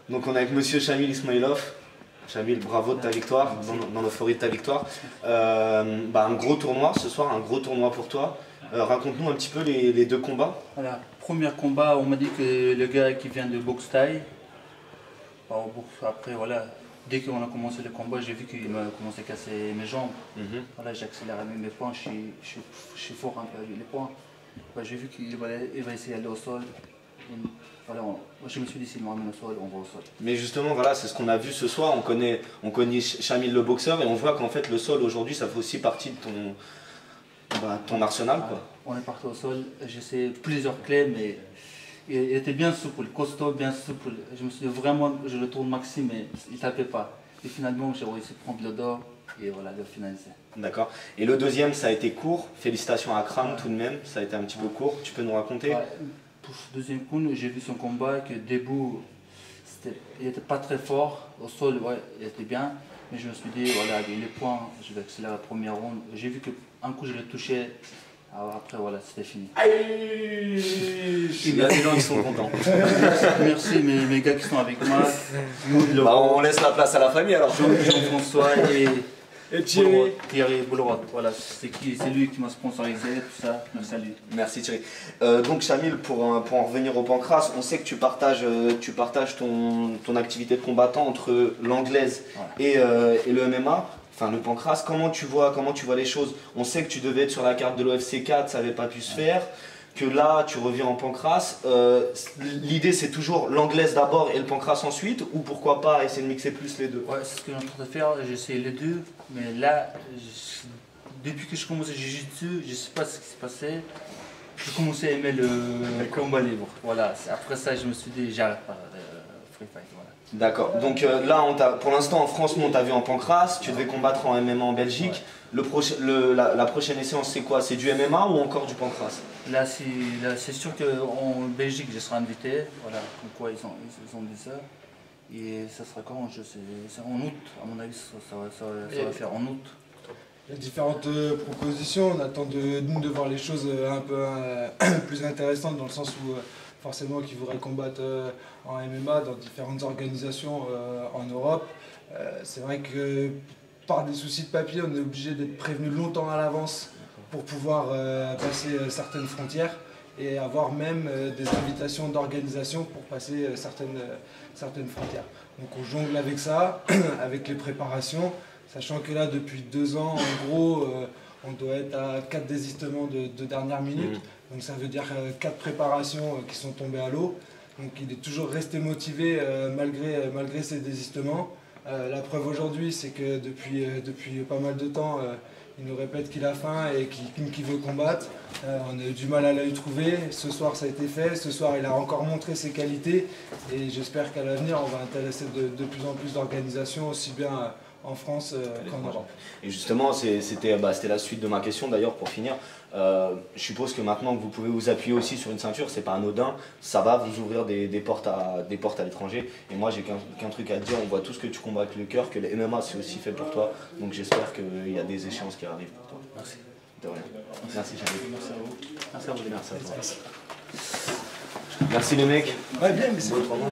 Donc on est avec Monsieur Chamil Ismailov. Chamil, bravo de ta victoire, dans l'euphorie de ta victoire. Un gros tournoi ce soir, un gros tournoi pour toi. Raconte-nous un petit peu les deux combats. Voilà, premier combat, on m'a dit que le gars qui vient de boxe thaï. Après, voilà, dès qu'on a commencé le combat, j'ai vu qu'il m'a commencé à casser mes jambes. Voilà, j'ai accéléré mes points, je suis fort un peu avec les points. J'ai vu qu'il va essayer d'aller au sol. Voilà, moi je me suis dit, s'il me ramène au sol, on va au sol. Mais justement, voilà, c'est ce qu'on a vu ce soir. On connaît Chamil le boxeur et on voit qu'en fait le sol aujourd'hui, ça fait aussi partie de ton arsenal, quoi. On est parti au sol, j'ai essayé plusieurs clés, mais il était bien souple, costaud, bien souple. Je me suis dit vraiment, je le tourne maxi, mais il ne tapait pas. Et finalement, j'ai réussi à prendre le dos et voilà, de finaliser. D'accord. Et le deuxième, ça a été court. Félicitations à Kram tout de même, ça a été un petit peu court. Tu peux nous raconter? Pour ce deuxième coup, j'ai vu son combat, que debout, il n'était pas très fort. Au sol, ouais, il était bien. Mais je me suis dit, voilà, avec les points, je vais accélérer la première ronde. J'ai vu qu'un coup, je l'ai touché. Alors après, voilà, c'était fini. Il y a des gens qui sont contents. Merci mes gars qui sont avec moi. On laisse la place à la famille alors. Jean-François et Thierry. Thierry Boulrot, voilà, c'est lui qui m'a sponsorisé, tout ça. Merci à lui. Merci Thierry. Donc Chamil, pour en revenir au pancrace, on sait que tu partages ton activité de combattant entre l'anglaise et le MMA. Enfin, le pancrace, comment tu vois les choses? On sait que tu devais être sur la carte de l'OFC 4, ça n'avait pas pu se faire, que là tu reviens en pancrace. L'idée c'est toujours l'anglaise d'abord et le pancrace ensuite, ou pourquoi pas essayer de mixer plus les deux? Ouais, c'est ce que je suis en train de faire, j'essaie les deux, mais là, depuis que je commençais Jiu-Jitsu, je ne sais pas ce qui s'est passé, j'ai commencé à aimer le combat libre. Voilà, après ça je me suis dit j'arrête pas free fight. Voilà. D'accord, donc là pour l'instant en France, on t'a vu en pancrace, tu devais combattre en MMA en Belgique. Ouais. La prochaine séance c'est quoi? C'est du MMA ou encore du pancrace? Là c'est sûr qu'en Belgique je serai invité, voilà, comme quoi ils ont dit ça. Et ça sera quand? Je sais, c'est en août, à mon avis ça va faire en août. Il y a différentes propositions, on attend de voir les choses un peu plus intéressantes dans le sens où forcément qu'ils voudraient combattre en MMA dans différentes organisations en Europe. C'est vrai que par des soucis de papier, on est obligé d'être prévenu longtemps à l'avance pour pouvoir passer certaines frontières et avoir même des invitations d'organisation pour passer certaines frontières. Donc on jongle avec ça, avec les préparations, sachant que là depuis 2 ans, en gros, on doit être à 4 désistements de dernière minute. Donc ça veut dire 4 préparations qui sont tombées à l'eau. Donc il est toujours resté motivé malgré ces désistements. La preuve aujourd'hui, c'est que depuis pas mal de temps, il nous répète qu'il a faim et qu'il veut combattre. On a eu du mal à l'y trouver. Ce soir, ça a été fait. Ce soir, il a encore montré ses qualités. Et j'espère qu'à l'avenir, on va intéresser de plus en plus d'organisations, aussi bien en France qu'en Europe. Et justement, c'était la suite de ma question d'ailleurs pour finir. Je suppose que maintenant que vous pouvez vous appuyer aussi sur une ceinture, c'est pas anodin, ça va vous ouvrir des portes à l'étranger. Et moi j'ai qu'un truc à te dire, on voit tout ce que tu combats avec le cœur, que les MMA c'est aussi fait pour toi. Donc j'espère qu'il y a des échéances qui arrivent pour toi. Merci. De rien. Merci Chamil. Merci à vous. Merci à vous. Merci à toi. Merci les mecs. Ouais, bien, mais c'est